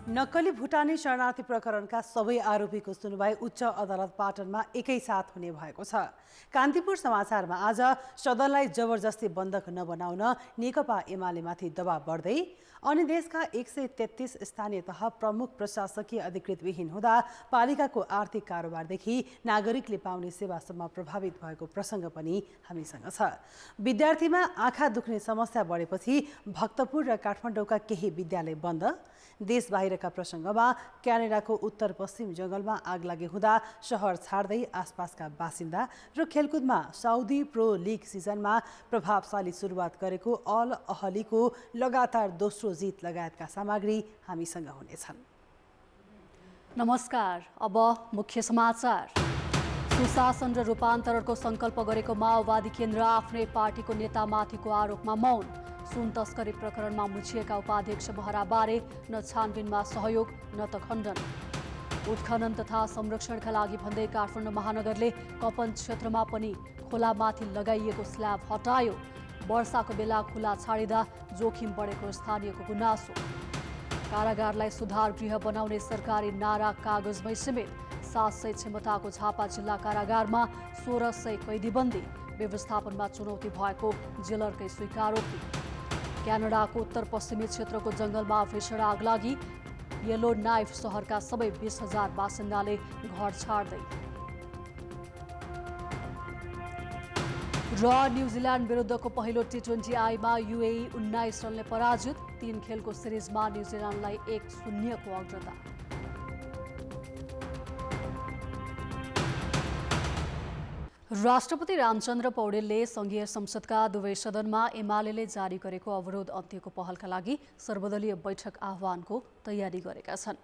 नक्कली भुटानी शरणार्थी प्रकरणका सबै आरोपीको सुनवाई उच्च अदालत पाटनमा एकैसाथ हुने भएको छ। कान्तिपुर समाचारमा आज सदनलाई जबरजस्ती बन्धक नबनाउन नेकपा एमालेमाथि दबाव बढ्दै अनि देशका 133 स्थानीय तह प्रमुख प्रशासकीय अधिकृतविहीन हुँदा पालिकाको आर्थिक कारोबारदेखि नागरिकले पाउने सेवासम्म प्रभावित भएको प्रसङ्ग पनि हामीसँग छ। विद्यार्थीमा आँखा दुख्ने समस्या बढेपछि भक्तपुर र काठमाडौँका केही विद्यालय बन्द, देश बाहिरका प्रसङ्गमा क्यानाडाको उत्तर पश्चिम जङ्गलमा आगलागी हुँदा शहर छाड्दै आसपासका बासिन्दा र खेलकुदमा साउदी प्रो लिग सिजनमा प्रभावशाली सुरुवात गरेको अल अहलीको लगातार दोस्रो जित लगायतका सामग्री हामीसँग हुनेछन्। नमस्कार, अब मुख्य समाचार। सुशासन र रूपान्तरणको संकल्प गरेको माओवादी केन्द्र आफ्नै पार्टीको नेतामाथिको आरोपमा मौन। सुन तस्करी प्रकरणमा मुछिएका उपाध्यक्ष बहराबारे न छानबिनमा सहयोग न त खण्डन। उत्खनन तथा संरक्षणका लागि भन्दै काठमाडौँ महानगरले कपन क्षेत्रमा पनि खोलामाथि लगाइएको स्ल्याब हटायो। वर्षाको बेला खुला छाडिँदा जोखिम बढेको स्थानीयको गुनासो। कारागारलाई सुधार गृह बनाउने सरकारी नारा कागजमै सीमित। 700 क्षमताको झापा जिल्ला कारागारमा 1600 कैदीबन्दी। व्यवस्थापनमा चुनौती भएको जेलरकै स्वीकारोक्ति। क्यानाडाको उत्तर पश्चिमी क्षेत्रको जङ्गलमा भीषण आगलागी, येलो नाइफ सहरका सबै 20,000 बासिन्दाले घर छाड्दै। र न्युजिल्यान्ड विरुद्धको पहिलो T20 आईमा UAE 19 रनले पराजित। 3 खेलको सिरिजमा न्युजिल्यान्डलाई 1-0 को अग्रता। राष्ट्रपति रामचन्द्र पौडेलले संघीय संसदका दुवै सदनमा एमालेले जारी गरेको अवरोध अन्त्यको पहलका लागि सर्वदलीय बैठक आह्वानको तयारी गरेका छन्।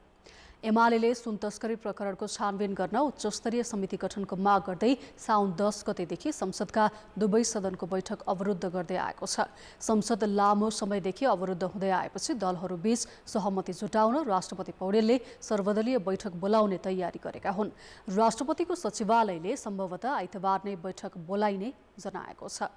एमालेले सुन तस्करी प्रकरणको छानबिन गर्न उच्चस्तरीय समिति गठनको माग गर्दै साउन 10 गतेदेखि संसदका दुवै सदनको बैठक अवरुद्ध गर्दै आएको छ। संसद लामो समयदेखि अवरुद्ध हुँदै आएपछि दलहरूबीच सहमति जुटाउन राष्ट्रपति पौडेलले सर्वदलीय बैठक बोलाउने तयारी गरेका हुन्। राष्ट्रपतिको सचिवालयले सम्भवतः आइतबार नै बैठक बोलाइने जनाएको छ।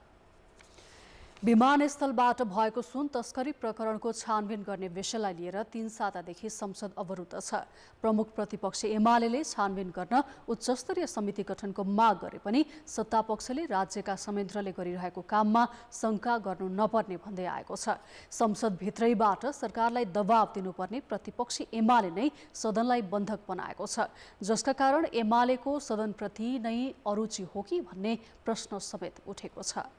विमानस्थलबाट भएको सुन तस्करी प्रकरणको छानबिन गर्ने विषयलाई लिएर 3 सातादेखि संसद अवरुद्ध छ। प्रमुख प्रतिपक्ष एमालेले छानबिन गर्न उच्चस्तरीय समिति गठनको माग गरे पनि सत्तापक्षले राज्यका संयन्त्रले गरिरहेको काममा शंका गर्नु नपर्ने भन्दै आएको छ। संसदभित्रैबाट सरकारलाई दबाव दिनुपर्ने प्रतिपक्षी एमाले नै सदनलाई बन्धक बनाएको छ, जसका कारण एमालेको सदनप्रति नै अरुचि हो कि भन्ने प्रश्न समेत उठेको छ।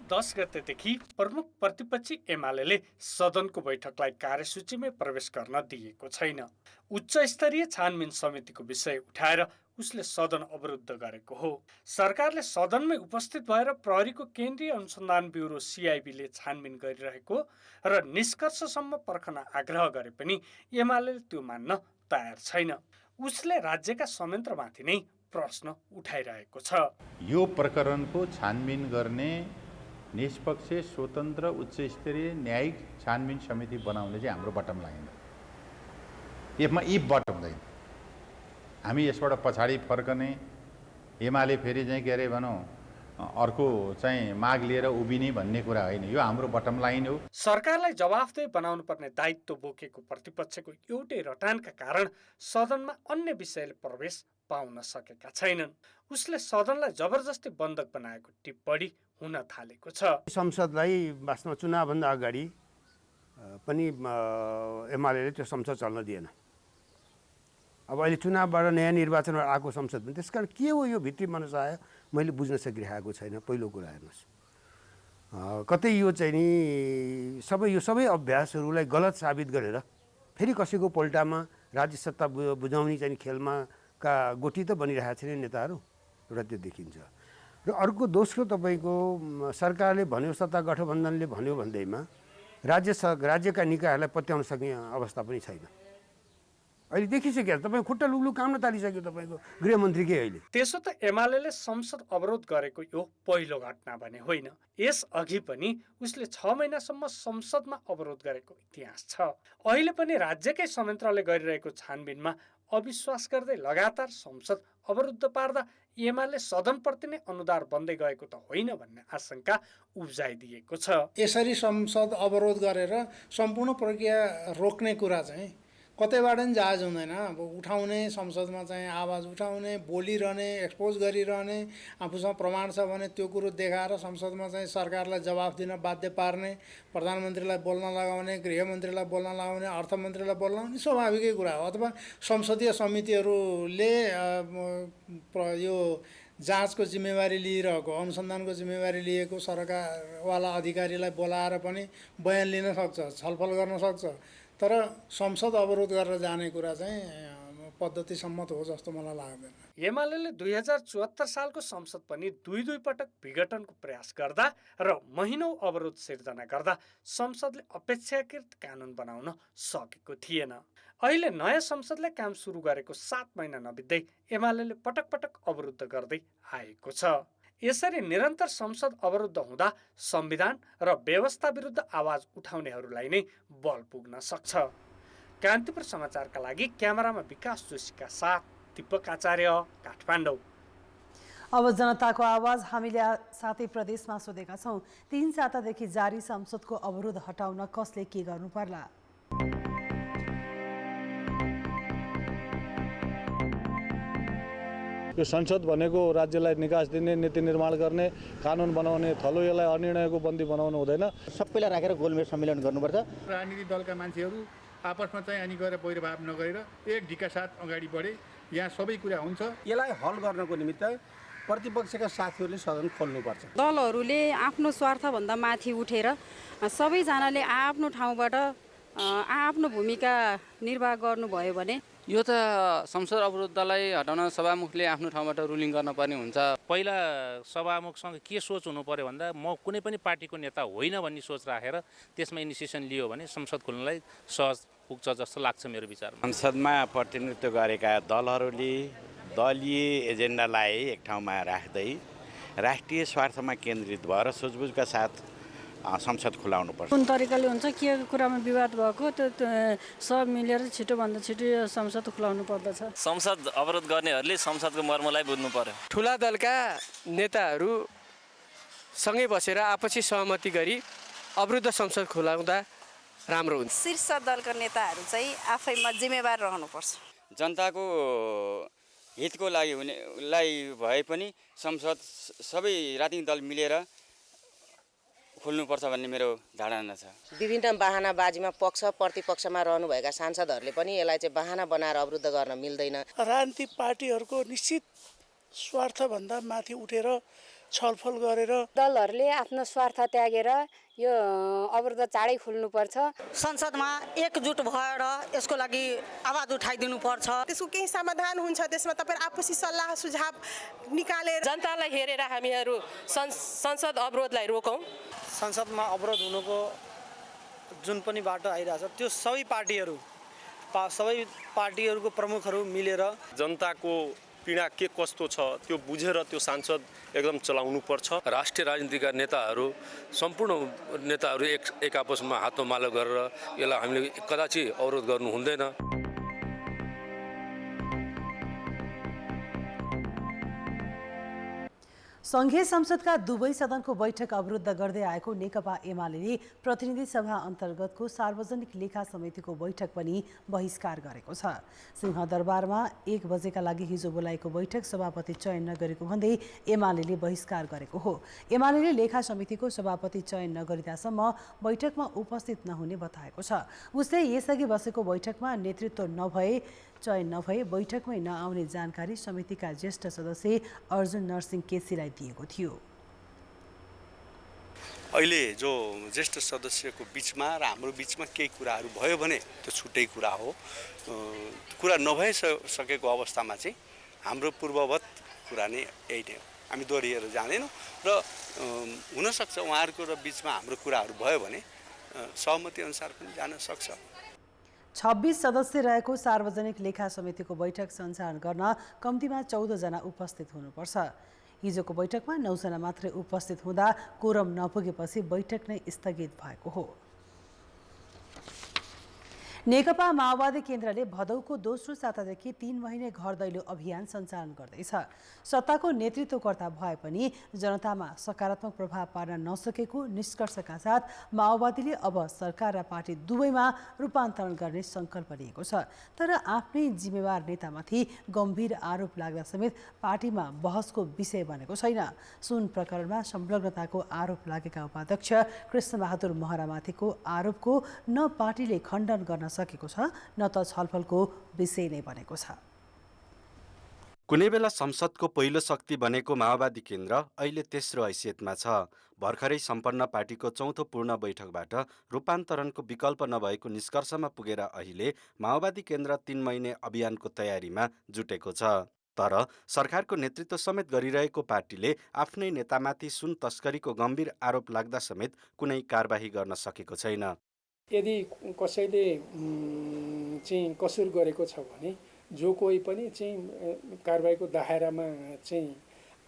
10 गतेदेखि प्रमुख प्रतिपक्षी एमाले सदनको बैठकलाई कार्यसूचीमै प्रवेश गर्न दिएको छैन। उच्च स्तरीय छानबिन समितिको विषय उठाएर उसले सदन अवरुद्ध गरेको हो। सरकारले सदनमै उपस्थित भएर प्रहरीको केन्द्रीय अनुसन्धान ब्युरो CIB ले छानबिन गरिरहेको र निष्कर्षसम्म पर्खन आग्रह गरे पनि एमाले त्यो मान्न तयार छैन। उसले राज्यका संयन्त्रमाथि नै प्रश्न उठाइरहेको छ। यो प्रकरणको छानबिन गर्ने निष्पक्ष स्वतन्त्र उच्चस्तरीय न्यायिक छानबिन समिति बनाउने चाहिँ हाम्रो बटम लाइन हो। यसमा बट हुँदैन। हामी यसबाट पछाडि फर्कने, एमाले फेरि चाहिँ के अरे भनौँ अर्को चाहिँ माग लिएर उभिने भन्ने कुरा होइन। यो हाम्रो बटम लाइन हो। सरकारलाई जवाफदेही बनाउनु पर्ने दायित्व बोकेको प्रतिपक्षको एउटै रटानका कारण सदनमा अन्य विषयले प्रवेश पाउन सकेका छैनन्। उसले सदनलाई जबरजस्ती बन्धक बनाएको टिप्पणी हुन थालेको छ। संसदलाई वास्तवमा चुनावभन्दा अगाडि पनि एमाले त्यो संसद चल्न दिएन। अब अहिले चुनावबाट नयाँ निर्वाचनबाट आएको संसद पनि, त्यसकारण के हो यो भित्री मनसाय मैले बुझ्न सकिरहेको छैन। पहिलो कुरा हेर्नुहोस्, कतै यो चाहिँ नि यो सबै अभ्यासहरूलाई गलत साबित गरेर फेरि कसैको पल्टामा राज्य सत्ता बुझाउने चाहिँ खेलमा का गोटी त बनिरहेको छैन नेताहरू, एउटा त्यो देखिन्छ। र अर्को दोस्रो तपाईँको सरकारले भन्यो, सत्ता गठबन्धनले भन्यो भन्दैमा राज्यका निकायहरूलाई पत्याउन सक्ने अवस्था पनि छैन। अहिले देखिसक्यो, तपाईँ खुट्टा लुग्लु काम थालिसक्यो तपाईँको गृहमन्त्रीकै अहिले। त्यसो त एमाले संसद अवरोध गरेको यो पहिलो घटना भने होइन। यस अघि पनि उसले 6 महिनासम्म संसदमा अवरोध गरेको इतिहास छ। अहिले पनि राज्यकै संयन्त्रले गरिरहेको छानबिनमा अविश्वास गर्दै लगातार संसद अवरुद्ध पार्दा एमाले सदनप्रति नै अनुदार बन्दै गएको त होइन भन्ने आशंका उब्जाइदिएको छ। यसरी संसद अवरोध गरेर सम्पूर्ण प्रक्रिया रोक्ने कुरा चाहिँ कतैबाट पनि जहाज हुँदैन। अब उठाउने, संसदमा चाहिँ आवाज उठाउने, बोलिरहने, एक्सपोज गरिरहने, आफूसँग प्रमाण छ भने त्यो कुरो देखाएर संसदमा चाहिँ सरकारलाई जवाफ दिन बाध्य पार्ने, प्रधानमन्त्रीलाई बोल्न लगाउने, गृहमन्त्रीलाई बोल्न लगाउने, अर्थमन्त्रीलाई बोल्न लगाउने स्वाभाविकै कुरा हो। अथवा संसदीय समितिहरूले यो जाँचको जिम्मेवारी लिइरहेको, अनुसन्धानको जिम्मेवारी लिएको सरकारवाला अधिकारीलाई बोलाएर पनि बयान लिन सक्छ, छलफल गर्न सक्छ। तर संसद अवरोध गरेर जाने कुरा चाहिँ पद्धति सम्मत हो जस्तो मलाई लाग्दैन। एमाले 2074 सालको संसद पनि दुई पटक विघटनको प्रयास गर्दा र महिनौं अवरोध सिर्जना गर्दा संसदले अपेक्षाकृत कानुन बनाउन सकेको थिएन। अहिले नयाँ संसदले काम सुरु गरेको 7 महिना नबित्दै एमाले पटक पटक अवरुद्ध गर्दै आएको छ। यसरी निरन्तर संसद अवरुद्ध हुँदा संविधान र व्यवस्था विरुद्ध आवाज उठाउनेहरूलाई नै बल पुग्न सक्छ। कान्तिपुर समाचारका लागि क्यामेरामा विकास जोशीका साथ दीपक आचार्य, काठमाडौँ। अब जनताको आवाज हामीले साथै प्रदेशमा सोधेका छौँ। 3 सातादेखि जारी संसदको अवरोध हटाउन कसले के गर्नु पर्ला? यो संसद भनेको राज्यलाई निकास दिने, नीति निर्माण गर्ने, कानुन बनाउने थलो, यसलाई अनिर्णयको बन्दी बनाउनु हुँदैन। सबैलाई राखेर गोलमेज सम्मेलन गर्नुपर्छ। राजनीतिक दलका मान्छेहरू आपसमा चाहिँ अनि गएर पहिरोभाव नगरेर एक ढिका साथ अगाडि बढे, यहाँ सबै कुरा हुन्छ। यसलाई हल गर्नको निमित्त प्रतिपक्षका साथीहरूले सदन खोल्नुपर्छ। दलहरूले आफ्नो स्वार्थभन्दा माथि उठेर सबैजनाले आफ्नो ठाउँबाट आफ्नो भूमिका निर्वाह गर्नुभयो भने यो त संसद अवरुद्धलाई हटाउन सभामुखले आफ्नो ठाउँबाट रुलिङ गर्न पर्ने हुन्छ। पहिला सभामुखसँग के सोच हुनु पर्यो भन्दा म कुनै पनि पार्टीको नेता होइन भन्ने सोच राखेर त्यसमा इनिसिएसन लियो भने संसद खोल्नलाई सहज पुग्छ जस्तो लाग्छ मेरो विचारमा। संसदमा प्रतिनिधित्व गरेका दलहरूले दलीय एजेन्डालाई एक ठाउँमा राख्दै राष्ट्रिय स्वार्थमा केन्द्रित भएर सुझबुझका साथ संसद खुलाउनुपर्छ। कुन तरिकाले हुन्छ, के कुरामा विवाद भएको त्यो सब मिलेर छिटोभन्दा छिटो संसद खुलाउनु पर्दछ। संसद अवरोध गर्नेहरूले संसदको मर्मलाई बुझ्नु पर्यो। ठुला दलका नेताहरू सँगै बसेर आपसी सहमति गरी अवरुद्ध संसद खुलाउँदा राम्रो हुन्छ। शीर्ष दलका नेताहरू चाहिँ आफैमा जिम्मेवार रहनुपर्छ। जनताको हितको लागि भए पनि संसद सबै राजनीतिक दल मिलेर खोल्नुपर्छ भन्ने मेरो धारणा छ। विभिन्न बहानाबाजीमा पक्ष प्रतिपक्षमा रहनुभएका सांसदहरूले पनि यसलाई चाहिँ बहाना बनाएर अवरुद्ध गर्न मिल्दैन। राजनीतिक पार्टीहरूको निश्चित स्वार्थभन्दा माथि उठेर छलफल गरेर दलहरूले आफ्नो स्वार्थ त्यागेर यो अवरुद्ध चाँडै खुल्नुपर्छ। संसदमा एकजुट भएर यसको लागि आवाज उठाइदिनुपर्छ। त्यसको केही समाधान हुन्छ, त्यसमा तपाईँ आपसी सल्लाह सुझाव निकालेर जनतालाई हेरेर हामीहरू संसद अवरोधलाई रोकौँ। संसदमा अवरोध हुनुको जुन पनि बाटो आइरहेछ त्यो सबै पार्टीहरूको प्रमुखहरू मिलेर जनताको पीडा के कस्तो छ त्यो बुझेर त्यो सांसद एकदम चलाउनु पर्छ। राष्ट्रिय राजनीतिका नेताहरू सम्पूर्ण नेताहरू एक आपसमा हातोमालो गरेर यसलाई हामीले कदाचित अवरोध गर्नु हुँदैन। संघीय संसदका दुवै सदनको बैठक अवरुद्ध गर्दै आएको नेकपा एमाले प्रतिनिधि सभा अन्तर्गतको सार्वजनिक लेखा समितिको बैठक पनि बहिष्कार गरेको छ। सिंहदरबारमा 1 बजेका लागि हिजो बोलाएको बैठक सभापति चयन नगरेको भन्दै एमाले बहिष्कार गरेको हो। एमाले लेखा समितिको सभापति चयन नगरिदासम्म बैठकमा उपस्थित नहुने बताएको छ। उसले यसअघि बसेको बैठकमा नेतृत्व चयन नभए बैठकमै नआउने जानकारी समितिका ज्येष्ठ सदस्य अर्जुन नरसिंह केसीलाई दिएको थियो। अहिले जो ज्येष्ठ सदस्यको बिचमा र हाम्रो बिचमा केही कुराहरू भयो भने त्यो छुट्टै कुरा हो। कुरा नभइसकेको अवस्थामा चाहिँ हाम्रो पूर्ववत कुरा नै यही नै हो। हामी दोहोरिएर जाँदैनौँ र हुनसक्छ उहाँहरूको र बिचमा हाम्रो कुराहरू भयो भने सहमति अनुसार पनि जान सक्छ। 26 सदस्य रहेको सार्वजनिक लेखा समितिको बैठक सञ्चालन गर्न कम्तीमा 14 जना उपस्थित हुनुपर्छ। हिजोको बैठकमा 9 जना मात्रै उपस्थित हुँदा कोरम नपुगेपछि बैठक नै स्थगित भएको हो। नेकपा माओवादी केन्द्रले भदौको दोस्रो सातादेखि 3 महिने घर दैलो अभियान सञ्चालन गर्दैछ। सत्ताको नेतृत्वकर्ता भए पनि जनतामा सकारात्मक प्रभाव पार्न नसकेको निष्कर्षका साथ माओवादीले अब सरकार र पार्टी दुवैमा रूपान्तरण गर्ने सङ्कल्प लिएको छ। तर आफ्नै जिम्मेवार नेतामाथि गम्भीर आरोप लाग्दा समेत पार्टीमा बहसको विषय बनेको छैन। सुन प्रकरणमा संलग्नताको आरोप लागेका उपाध्यक्ष कृष्णबहादुर महरामाथिको आरोपको न पार्टीले खण्डन गर्न सकेको छ न त छलफलको विषय नै बनेको छ। कुनै बेला संसदको पहिलो शक्ति बनेको माओवादी केन्द्र अहिले तेस्रो हैसियतमा छ। भर्खरै सम्पन्न पार्टीको चौथो पूर्ण बैठकबाट रूपान्तरणको विकल्प नभएको निष्कर्षमा पुगेर अहिले माओवादी केन्द्र 3 महिने अभियानको तयारीमा जुटेको छ। तर सरकारको नेतृत्व समेत गरिरहेको पार्टीले आफ्नै नेतामाथि सुन तस्करीको गम्भीर आरोप लाग्दा समेत कुनै कारबाही गर्न सकेको छैन। यदि कसैले चाहिँ कसुर गरेको छ भने जो कोही पनि चाहिँ कारबाहीको दायरामा चाहिँ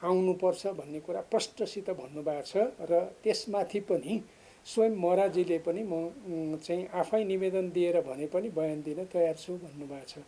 आउनुपर्छ भन्ने कुरा प्रष्टसित भन्नुभएको छ र त्यसमाथि पनि स्वयं महराजीले पनि म चाहिँ आफै निवेदन दिएर भने पनि बयान दिन तयार छु भन्नुभएको छ।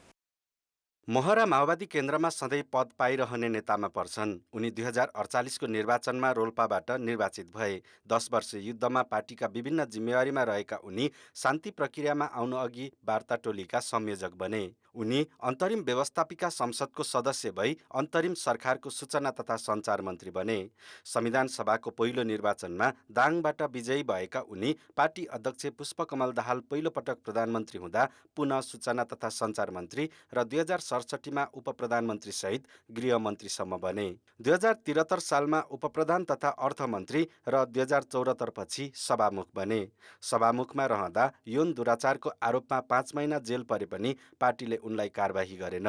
महरा माओवादी केन्द्रमा सधैँ पद पाइरहने नेतामा पर्छन्। उनी 2048 को निर्वाचनमा रोल्पाबाट निर्वाचित भए। 10 वर्ष युद्धमा पार्टीका विभिन्न जिम्मेवारीमा रहेका उनी शान्ति प्रक्रियामा आउनु अघि वार्ता टोलीका संयोजक बने। उनी अन्तरिम व्यवस्थापिका संसदको सदस्य भई अन्तरिम सरकारको सूचना तथा सञ्चार मन्त्री बने। संविधान सभाको पहिलो निर्वाचनमा दाङबाट विजयी भएका उनी पार्टी अध्यक्ष पुष्पकमल दाहाल पहिलो पटक प्रधानमन्त्री हुँदा पुनः सूचना तथा सञ्चार मन्त्री र 2067 मा उपप्रधानमन्त्री सहित गृहमन्त्रीसम्म बने। 2073 सालमा उपप्रधान तथा अर्थमन्त्री र 2074 पछि सभामुख बने। सभामुखमा रहँदा यौन दुराचारको आरोपमा 5 महिना जेल परे पनि पार्टीले उनलाई कारबाही गरेन।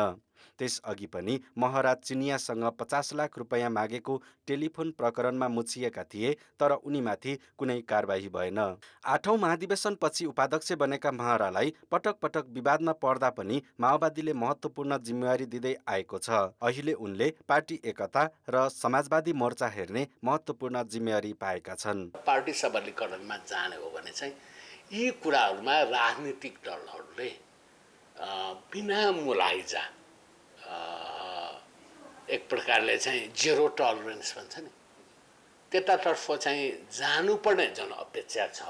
त्यसअघि पनि महरा चिनियासँग 50 लाख रुपैयाँ मागेको टेलिफोन प्रकरणमा मुछिएका थिए, तर उनीमाथि कुनै कारबाही भएन। 8औं महाधिवेशनपछि उपाध्यक्ष बनेका महरालाई पटक पटक विवादमा पर्दा पनि माओवादीले महत्त्वपूर्ण जिम्मेवारी दिँदै आएको छ। अहिले उनले पार्टी एकता र समाजवादी मोर्चा हेर्ने महत्त्वपूर्ण जिम्मेवारी पाएका छन्। पार्टी सबलीकरणमा जाने हो भने चाहिँ यी कुराहरूमा राजनीतिक दलहरूले बिना मुलाइजा एक प्रकारले चाहिँ जेरो टलरेन्स भन्छ नि, त्यतातर्फ चाहिँ जानुपर्ने जनअपेक्षा छ।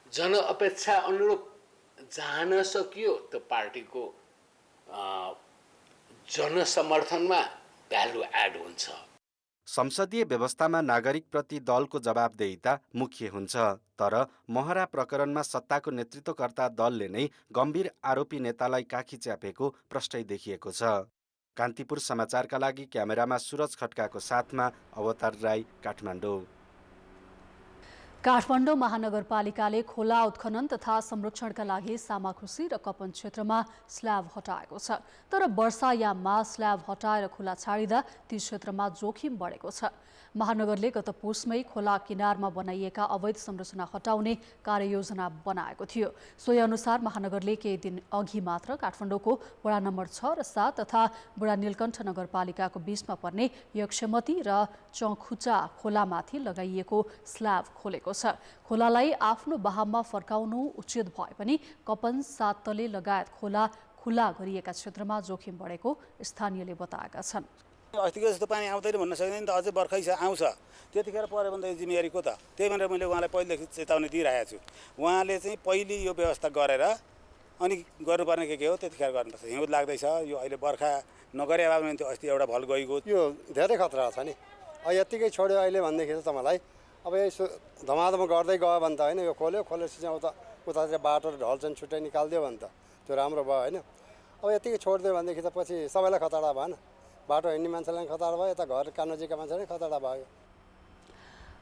जनअपेक्षा अनुरूप जान सकियो त पार्टीको जनसमर्थनमा भ्यालु एड हुन्छ। संसदीय व्यवस्थामा नागरिकप्रति दलको जवाबदेहिता मुख्य हुन्छ। तर महरा प्रकरणमा सत्ताको नेतृत्वकर्ता दलले नै गम्भीर आरोपी नेतालाई काखी च्यापेको प्रष्टै देखिएको छ। कान्तिपुर समाचारका लागि क्यामेरामा सुरज खड्काको साथमा अवतार राई, काठमाडौँ। काठमाडौँ महानगरपालिकाले खोला उत्खनन तथा संरक्षणका लागि सामाखुसी र कपन क्षेत्रमा स्ल्याब हटाएको छ। तर वर्षायाममा स्ल्याब हटाएर खोला छाडिँदा ती क्षेत्रमा जोखिम बढेको छ। महानगरले गत पुसमै खोला किनारमा बनाइएका अवैध संरचना हटाउने कार्ययोजना बनाएको थियो। सोही अनुसार महानगरले केही दिन अघि मात्र काठमाडौँको वडा नम्बर 6 र 7 तथा बुढा नीलकण्ठ नगरपालिकाको बीचमा पर्ने यक्षमती र चौखुचा खोलामाथि लगाइएको स्ल्याब खोलेको छ। खोलालाई आफ्नो बहावमा फर्काउनु उचित भए पनि कपन, साततले लगायत खोला खुला गरिएका क्षेत्रमा जोखिम बढेको स्थानीयले बताएका छन्। अस्तिको जस्तो पानी आउँदैन भन्न सक्दैन नि त, अझै बर्खै आउँछ, त्यतिखेर पऱ्यो भने त जिम्मेवारी को त? त्यही भनेर मैले उहाँलाई पहिलेदेखि चेतावनी दिइरहेको छु। उहाँले चाहिँ पहिले यो व्यवस्था गरेर अनि गर्नुपर्ने के हो त्यतिखेर गर्नुपर्छ। हिउँद लाग्दैछ, यो अहिले बर्खा नगरे भए भने अस्ति एउटा भल गइगयो, यो धेरै खतरा छ नि। यत्तिकै छोड्यो अहिले भनेदेखि त तपाईँलाई अब यसो धमाधम गर्दै गयो भने त होइन, यो खोलेपछि चाहिँ उतातिर बाटो ढल्छन् छुट्टै निकालिदियो भने त त्यो राम्रो भयो होइन। अब यत्तिकै छोडिदियो भनेदेखि त पछि सबैलाई खतरा भएन, बाटो हिँड्ने मान्छेलाई खतरा भयो, यता घर नजिकका मान्छेलाई खतरा भयो।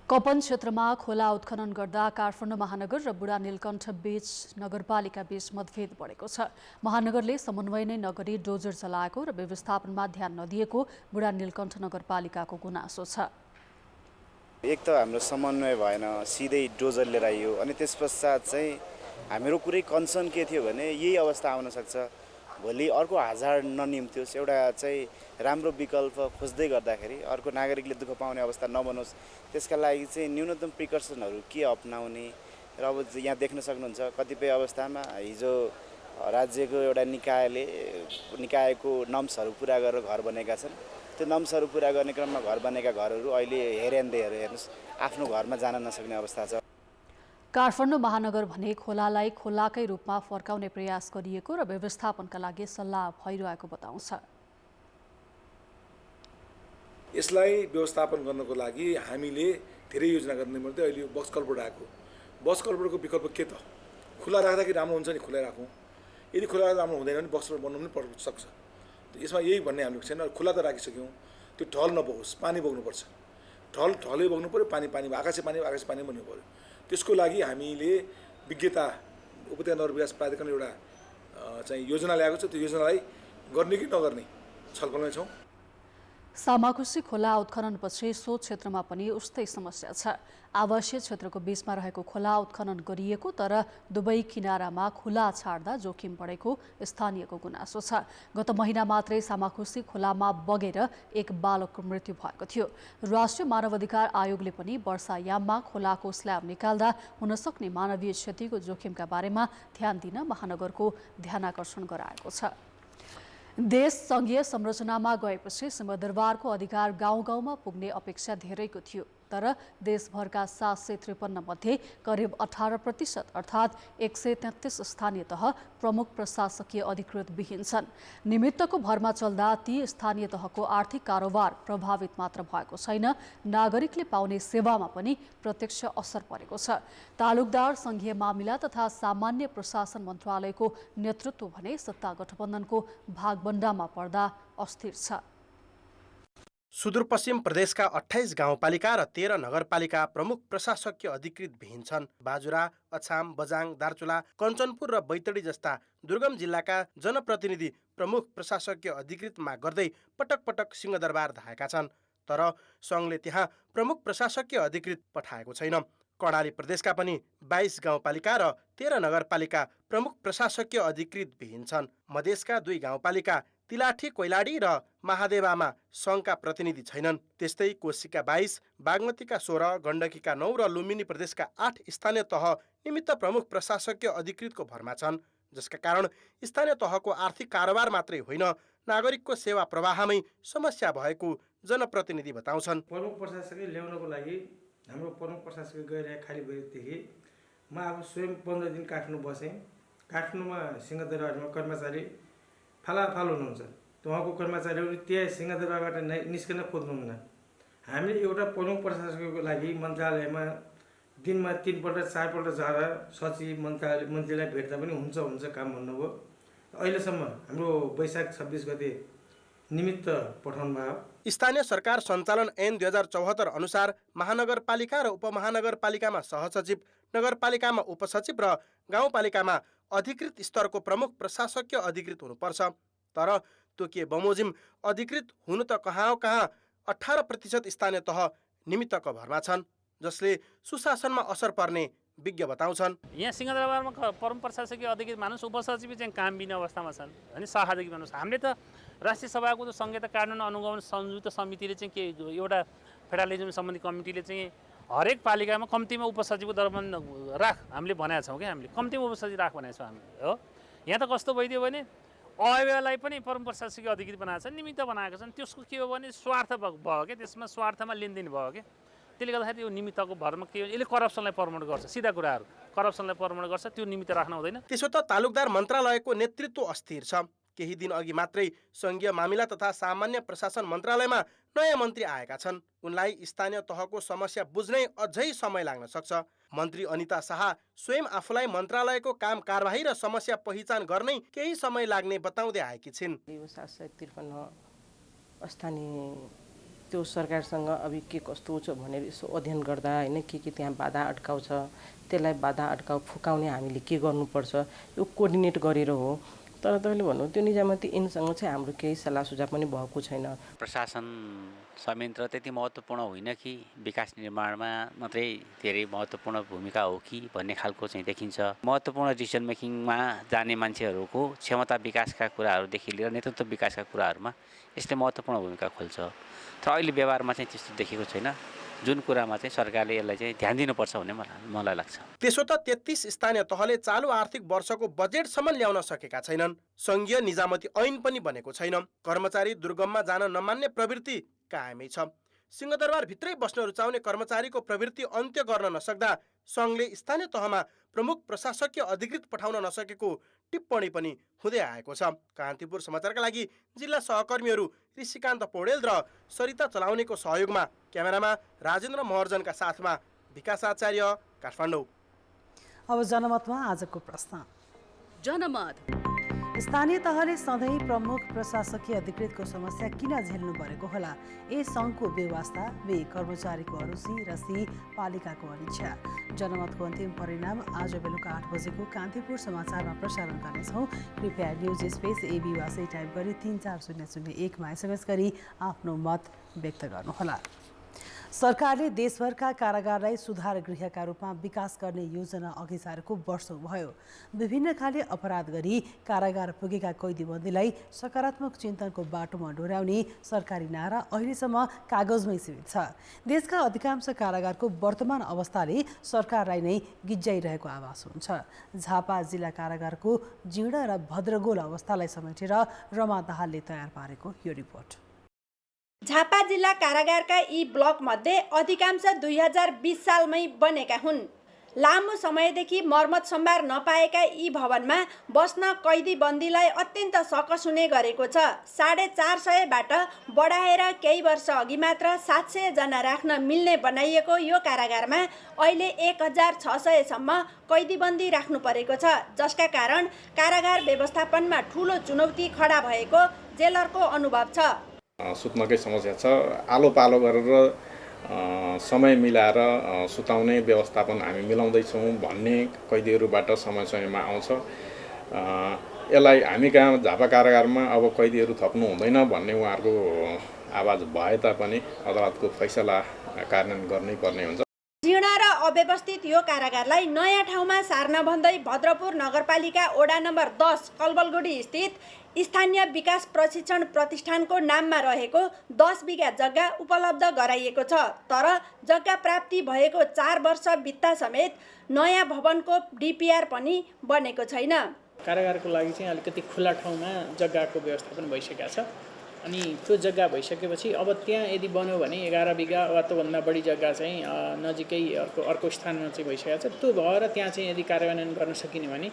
कपन क्षेत्रमा खोला उत्खनन गर्दा काठमाडौँ महानगर र बुढा नीलकण्ठ बीच नगरपालिका बीच मतभेद बढेको छ। महानगरले समन्वय नै नगरी डोजर चलाएको र व्यवस्थापनमा ध्यान नदिएको बुढा नीलकण्ठ नगरपालिकाको गुनासो छ। एक त हाम्रो समन्वय भएन, सिधै डोजर लिएर आइयो। अनि त्यस पश्चात चाहिँ हाम्रो कुरै कन्सर्न के थियो भने यही अवस्था आउन सक्छ, भोलि अर्को हजार्ड ननिम्त्योस्, एउटा चाहिँ राम्रो विकल्प खोज्दै गर्दाखेरि अर्को नागरिकले दुःख पाउने अवस्था नबनोस्, त्यसका लागि चाहिँ न्यूनतम प्रिकसनहरू के अपनाउने र अब यहाँ देख्न सक्नुहुन्छ कतिपय अवस्थामा हिजो राज्यको एउटा निकायको नम्सहरू पुरा गरेर घर बनेका छन्। त्यो नम्सहरू पुरा गर्ने क्रममा घर बनेका घरहरू अहिले हेरेन्दैहरू हेर्नुहोस् आफ्नो घरमा जान नसक्ने अवस्था छ। काठमाडौँ महानगर भने खोलालाई खोलाकै रूपमा फर्काउने प्रयास गरिएको र व्यवस्थापनका लागि सल्लाह भइरहेको बताउँछ। यसलाई व्यवस्थापन गर्नको लागि हामीले धेरै योजना गर्ने निम्ति अहिले बक्स कल्भर्ट आएको। बक्स कल्भर्टको विकल्प के त? खुला राख्दाखेरि राम्रो हुन्छ नि, खुला राखौँ। यदि खुला राम्रो हुँदैन भने बक्स कल्भर्ट बनाउनु पनि पर्न सक्छ। यसमा यही भन्ने हाम्रो छैन। खुला त राखिसक्यौँ, त्यो ढल नबगोस्, पानी बग्नुपर्छ। ढलै बग्नु पऱ्यो, पानी आकाशे पानी बग्नु पऱ्यो। त्यसको लागि हामीले विज्ञता उपत्यका नगर विकास प्राधिकरण एउटा चाहिँ योजना ल्याएको छ। त्यो योजनालाई गर्ने कि नगर्ने छलफलमै छौँ। सामाखुसी खोला उत्खननपछि सो क्षेत्रमा पनि उस्तै समस्या छ। आवासीय क्षेत्रको बीचमा रहेको खोला उत्खनन गरिएको तर दुवै किनारामा खुला छाड्दा जोखिम बढेको स्थानीयको गुनासो छ। गत महिना मात्रै सामाखुसी खोलामा बगेर एक बालकको मृत्यु भएको थियो। राष्ट्रिय मानवाधिकार आयोगले पनि वर्षायाममा खोलाको स्ल्याब निकाल्दा हुन सक्ने मानवीय क्षतिको जोखिमका बारेमा ध्यान दिन महानगरको ध्यानाकर्षण गराएको छ। देश संघीय संरचनामा गएपछि सिंहदरबारको अधिकार गाउँ गाउँमा पुग्ने अपेक्षा धेरैको थियो, तर देशभरका 753 मध्ये करिब 18% अर्थात् 133 स्थानीय तह प्रमुख प्रशासकीय अधिकृत विहीन छन्। निमित्तको भरमा चल्दा ती स्थानीय तहको आर्थिक कारोबार प्रभावित मात्र भएको छैन, नागरिकले पाउने सेवामा पनि प्रत्यक्ष असर परेको छ। तालुकदार संघीय मामिला तथा सामान्य प्रशासन मन्त्रालयको नेतृत्व भने सत्ता गठबन्धनको भागबण्डामा पर्दा अस्थिर छ। सुदूरपश्चिम प्रदेशका 28 गाउँपालिका र 13 नगरपालिका प्रमुख प्रशासकीय अधिकृत विहीन छन्। बाजुरा, अछाम, बजाङ, दार्चुला, कञ्चनपुर र बैतडी जस्ता दुर्गम जिल्लाका जनप्रतिनिधि प्रमुख प्रशासकीय अधिकृत माग गर्दै पटक पटक सिंहदरबार धाएका छन्, तर सङ्घले त्यहाँ प्रमुख प्रशासकीय अधिकृत पठाएको छैन। कर्णाली प्रदेशका पनि 22 गाउँपालिका र 13 नगरपालिका प्रमुख प्रशासकीय अधिकृत विहीन छन्। मधेसका 2 गाउँपालिका तिलाठी, कोइलाडी र महादेवामा सङ्घका प्रतिनिधि छैनन्। त्यस्तै कोशीका 22, बागमतीका 16, गण्डकीका 9 र लुम्बिनी प्रदेशका 8 स्थानीय तह निमित्त प्रमुख प्रशासकीय अधिकृतको भरमा छन्, जसका कारण स्थानीय तहको आर्थिक कारोबार मात्रै होइन, नागरिकको सेवा प्रवाहमै समस्या भएको जनप्रतिनिधि बताउँछन्। प्रमुख प्रशासकीय ल्याउनको लागि हाम्रो प्रमुख प्रशासकीय गइरहेको खाली भएदेखि म अब स्वयं 15 दिन काठमाडौँ बसेँ। काठमाडौँमा सिंहदरबारमा कर्मचारी फालाफाल हुनुहुन्छ। उहाँको कर्मचारीहरू त्यही सिंहदरबारबाट निस्कन खोज्नुहुन्न। हामीले एउटा प्रमुख प्रशासकीयको लागि मन्त्रालयमा दिनमा 3 पल्ट 4 पल्ट जाँदा सचिव मन्त्रीलाई भेट्दा पनि हुन्छ काम भन्नुभयो। अहिलेसम्म हाम्रो वैशाख 26 गते निमित्त पठाउनु भयो। स्थानीय सरकार सञ्चालन ऐन 2074 अनुसार महानगरपालिका र उपमहानगरपालिकामा सहसचिव, नगरपालिकामा उपसचिव र गाउँपालिकामा अधिकृत स्तरको प्रमुख प्रशासकीय अधिकृत हुनुपर्छ। तर तोकिए बमोजिम अधिकृत हुनु त कहाँ 18% स्थानीय तह निमित्तको भरमा छन्, जसले सुशासनमा असर पर्ने विज्ञ बताउँछन्। यहाँ सिंहदरबारमा प्रमुख प्रशासकीय अधिकृत मानुस, उपसचिव चाहिँ कामबिन अवस्थामा छन् अनि सहायक मानुस। हामीले त राष्ट्रिय सभाको जो संहिता कानुन अनुगमन संयुक्त समितिले चाहिँ के एउटा फेडरलिजम सम्बन्धी कमिटीले चाहिँ हरेक पालिकामा कम्तीमा उपसचिवको दरबन्द राख हामीले भनेका छौँ कि हामीले कम्तीमा उपसचिव राख भनेको छौँ हामीले हो। यहाँ त कस्तो भइदियो भने अयलाई पनि प्रमुख प्रशासकीय अधिकृत बनाएको छ, निमित्त बनाएको छन्। त्यसको के हो भने स्वार्थ भयो कि त्यसमा स्वार्थमा लेनदेन भयो कि त्यसले गर्दाखेरि यो निमित्तको भरमा के यसले करप्सनलाई प्रमोट गर्छ। सिधा कुराहरू करप्सनलाई प्रमोट गर्छ, त्यो निमित्त राख्न हुँदैन। त्यसो त तालुकदार मन्त्रालयको नेतृत्व अस्थिर छ। केही दिन अघि मात्रै संघीय मामिला तथा सामान्य प्रशासन मन्त्रालयमा नयाँ मन्त्री आएका छन्। उनलाई स्थानीय तहको समस्या बुझ्नै अझै समय लाग्न सक्छ। मन्त्री अनिता शाह स्वयं आफूलाई मन्त्रालयको काम कारबाही र समस्या पहिचान गर्नै केही समय लाग्ने बताउँदै आएकी छिन्। 753 स्थानीय त्यो सरकारसँग अब के कस्तो छ भनेर यसो अध्ययन गर्दा होइन के त्यहाँ बाधा अड्काउ छ, त्यसलाई बाधा अड्काउ फुकाउने हामीले के गर्नुपर्छ यो कोर्डिनेट गरेर हो। तर तपाईँले भन्नु त्यो निजामती ऐनसँग चाहिँ हाम्रो केही सल्लाह सुझाव पनि भएको छैन। प्रशासन संयन्त्र त्यति महत्त्वपूर्ण होइन कि विकास निर्माणमा मात्रै धेरै महत्त्वपूर्ण भूमिका हो कि भन्ने खालको चाहिँ देखिन्छ। महत्त्वपूर्ण डिसिजन मेकिङमा जाने मान्छेहरूको क्षमता विकासका कुराहरूदेखि लिएर नेतृत्व विकासका कुराहरूमा यसले महत्त्वपूर्ण भूमिका खोल्छ। तर अहिले व्यवहारमा चाहिँ त्यस्तो देखेको छैन। जुन कुरामा चाहिँ सरकारले यसलाई चाहिँ ध्यान दिनुपर्छ भन्ने मलाई लाग्छ। त्यसो त 33 स्थानीय तहले चालु आर्थिक वर्षको बजेटसम्म ल्याउन सकेका छैनन्। सङ्घीय निजामती ऐन पनि बनेको छैन। कर्मचारी दुर्गममा जान नमान्ने प्रवृत्ति कायमै छ। सिंहदरबारभित्रै बस्न रुचाउने कर्मचारीको प्रवृत्ति अन्त्य गर्न नसक्दा सङ्घले स्थानीय तहमा प्रमुख प्रशासकीय अधिकृत पठाउन नसकेको टिप्पणी पनि हुँदै आएको छ। कान्तिपुर समाचारका लागि जिल्ला सहकर्मीहरू ऋषिकान्त पौडेल र सरिता चलाउनेको सहयोगमा क्यामेरामा राजेन्द्र महर्जनका साथमा विकास आचार्य, काठमाडौँ। अब जनमतमा आजको प्रश्न। जनमत स्थानीय तहले सधैँ प्रमुख प्रशासकीय अधिकृतको समस्या किन झेल्नु परेको होला? ए सङ्घको व्यवस्था, बे कर्मचारीको अरुचि र सी पालिकाको अनिच्छा। जनमतको अन्तिम परिणाम आज बेलुका 8 बजेको कान्तिपुर समाचारमा प्रसारण गर्नेछौँ। कृपया न्युज स्पेस एबीवासी टाइप गरी 34001मा SMS गरी आफ्नो मत व्यक्त गर्नुहोला। सरकारले देशभरका कारागारलाई सुधार गृहका रूपमा विकास गर्ने योजना अघि सारेको वर्षौं भयो। विभिन्न खाले अपराध गरी कारागार पुगेका कैदीबन्दीलाई सकारात्मक चिन्तनको बाटोमा डोर्याउने सरकारी नारा अहिलेसम्म कागजमै सीमित छ। देशका अधिकांश कारागारको वर्तमान अवस्थाले सरकारलाई नै गिज्जाइरहेको आभास हुन्छ। झापा जिल्ला कारागारको जीर्ण र भद्रगोल अवस्थालाई समेटेर रमा दाहालले तयार पारेको यो रिपोर्ट। झापा जिल्ला कारागारका यी ब्लक मध्ये अधिकांश 2020 सालमै बनेका हुन्। लामो समयदेखि मर्मत सम्भार नपाएका यी भवनमा बस्न कैदी बन्दीलाई अत्यन्त सकस हुने गरेको छ। 450 बाट बढाएर केही वर्ष अघि मात्र 700 जना राख्न मिल्ने बनाइएको यो कारागारमा अहिले 1600 सम्म कैदी बन्दी राख्नु परेको छ, जसका कारण कारागार व्यवस्थापनमा ठूलो चुनौती खडा भएको जेलरको अनुभव छ। सुत्नकै समस्या छ। आलो पालो गरेर समय मिलाएर सुताउने व्यवस्थापन हामी मिलाउँदैछौँ भन्ने कैदीहरूबाट समय समयमा आउँछ। यसलाई हामी कहाँ झापा कारागारमा अब कैदीहरू थप्नु हुँदैन भन्ने उहाँहरूको आवाज भए तापनि अदालतको फैसला कार्यान्वयन गर्नै पर्ने हुन्छ। जीर्ण र अव्यवस्थित यो कारागारलाई नयाँ ठाउँमा सार्न भन्दै भद्रपुर नगरपालिका वडा नम्बर 10 कलबलगुडी स्थित स्थानीय विकास प्रशिक्षण प्रतिष्ठानको नाममा रहेको 10 बिघा जग्गा उपलब्ध गराइएको छ। तर जग्गा प्राप्ति भएको 4 वर्ष बित्दा समेत नयाँ भवनको DPR पनि बनेको छैन। कारागारको लागि चाहिँ अलिकति खुला ठाउँमा जग्गाको व्यवस्थापन भइसकेको छ। अनि त्यो जग्गा भइसकेपछि अब त्यहाँ यदि बन्यो भने 11 बिघा वा त्योभन्दा बढी जग्गा चाहिँ नजिकै अर्को स्थानमा चाहिँ भइसकेको छ। त्यो भएर त्यहाँ चाहिँ यदि कार्यान्वयन गर्न सकिने भने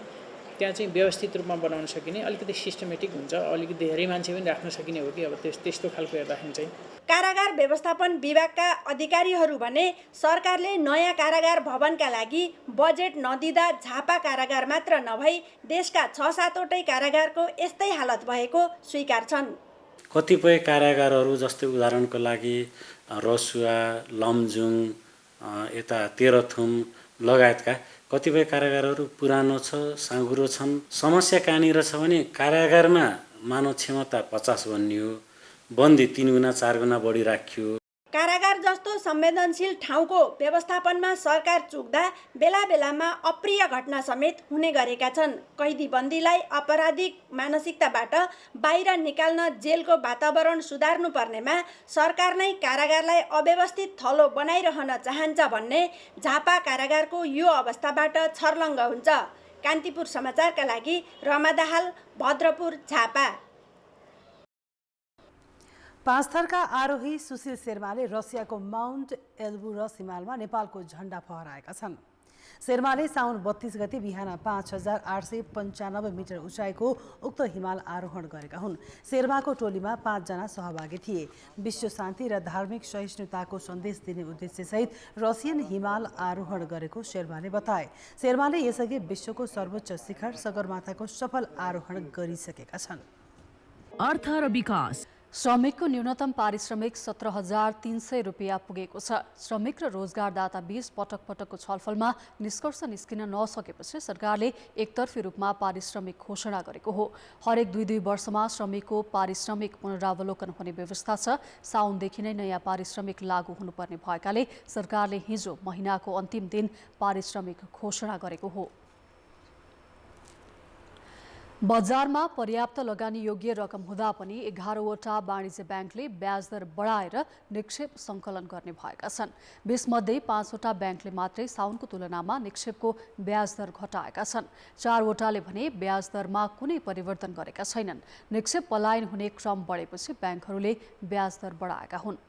त्यहाँ चाहिँ व्यवस्थित रूपमा बनाउन सकिने, अलिकति सिस्टमेटिक हुन्छ, अलिकति धेरै मान्छे पनि राख्न सकिने हो कि अब त्यस्तो खालको हेर्दाखेरि चाहिँ। कारागार व्यवस्थापन विभागका अधिकारीहरू भने सरकारले नयाँ कारागार भवनका लागि बजेट नदिँदा झापा कारागार मात्र नभई देशका 6-7 वटै कारागारको यस्तै हालत भएको स्वीकार छन्। कतिपय कारागारहरू जस्तै उदाहरणको लागि रसुवा, लमजुङ, यता तेह्रथुम लगायतका कतिपय कारागारहरू पुरानो छ, साँघुरो छन्। समस्या कहाँनिर छ भने कारागारमा मानव क्षमता 50 बनियो, बन्दी 3 गुणा 4 गुणा बढी राखियो। कारागार जस्तो संवेदनशील ठाउँको व्यवस्थापनमा सरकार चुक्दा बेला बेलामा अप्रिय घटना समेत हुने गरेका छन्। कैदी बन्दीलाई आपराधिक मानसिकताबाट बाहिर निकाल्न जेलको वातावरण सुधार्नु पर्नेमा सरकार नै कारागारलाई अव्यवस्थित थलो बनाइरहन चाहन्छ भन्ने झापा कारागारको यो अवस्थाबाट छर्लङ्ग हुन्छ। कान्तिपुर समाचारका लागि रमा दाहाल, भद्रपुर, झापा। पाँचथरका आरोही सुशील शेर्माले रसियाको माउन्ट एल्बुरस हिमालमा नेपालको झण्डा फहराएका छन्। शेर्माले साउन 32 गते बिहान 5895 मिटर उचाइको उक्त हिमाल आरोहण गरेका हुन्। शेर्माको टोलीमा 5 जना सहभागी थिए। विश्व शान्ति र धार्मिक सहिष्णुताको सन्देश दिने उद्देश्यसहित रसियन हिमाल आरोहण गरेको शेर्माले बताए। शेर्माले यसअघि विश्वको सर्वोच्च शिखर सगरमाथाको सफल आरोहण गरिसकेका छन्। अर्थ र विकास। श्रमिकको न्यूनतम पारिश्रमिक 17,300 रुपियाँ पुगेको छ। श्रमिक र रोजगारदाता बीच पटक पटकको छलफलमा निष्कर्ष निस्किन नसकेपछि सरकारले एकतर्फी रूपमा पारिश्रमिक घोषणा गरेको हो। हरेक 2-2 वर्षमा श्रमिकको पारिश्रमिक पुनरावलोकन हुने व्यवस्था छ। साउनदेखि नै नयाँ पारिश्रमिक लागू हुनुपर्ने भएकाले सरकारले हिजो महिनाको अन्तिम दिन पारिश्रमिक घोषणा गरेको हो। बजारमा पर्याप्त लगानी योग्य रकम हुँदा पनि 11वटा वाणिज्य ब्याङ्कले ब्याज दर बढाएर निक्षेप सङ्कलन गर्ने भएका छन्। 20 मध्ये 5वटा ब्याङ्कले मात्रै साउनको तुलनामा निक्षेपको ब्याज दर घटाएका छन्। 4वटाले भने ब्याज दरमा कुनै परिवर्तन गरेका छैनन्। निक्षेप पलायन हुने क्रम बढेपछि ब्याङ्कहरूले ब्याज दर बढाएका हुन्।